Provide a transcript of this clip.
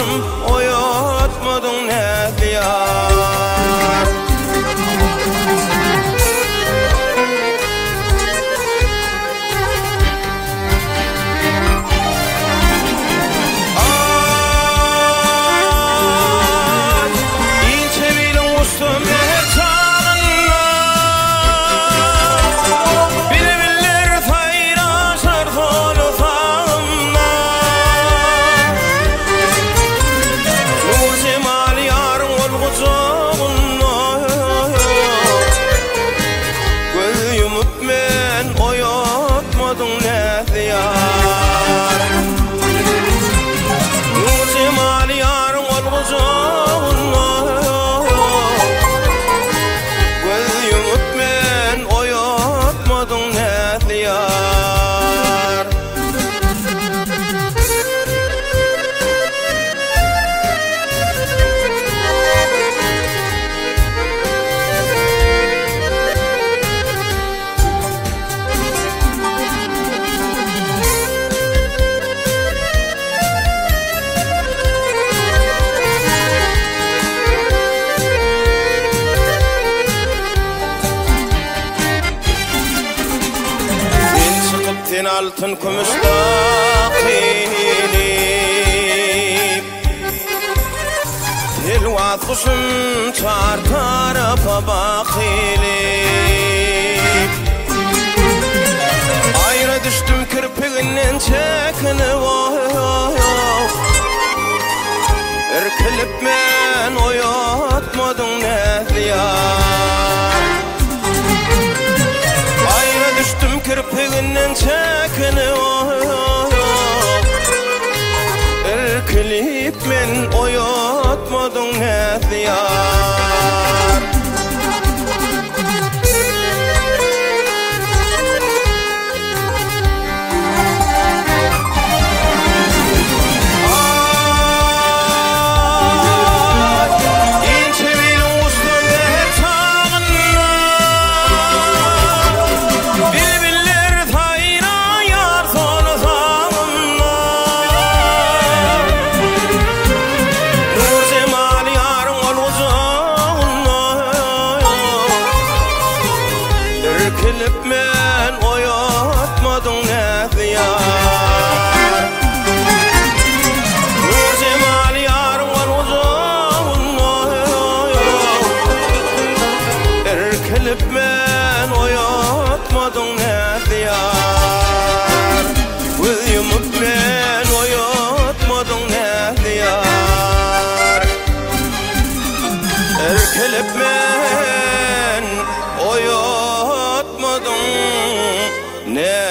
yarım oyatmadın ne diyar. altın kümüşte qilip Hilvat kuşun çar tarafa bakilip Ayrı düştüm kirpiğinden çekinip Irkilip men oyatmadım ne diyar Ayrı düştüm kirpiğinden çekinip Irkilip men oyatmadım ne diyar Irkilip men oyatmadım ne diyar Nur cemal yarım var uzun Irkilip men oyatmadım ne diyar Uyumup men oyatmadım ne diyar Irkilip men oyatmadım ne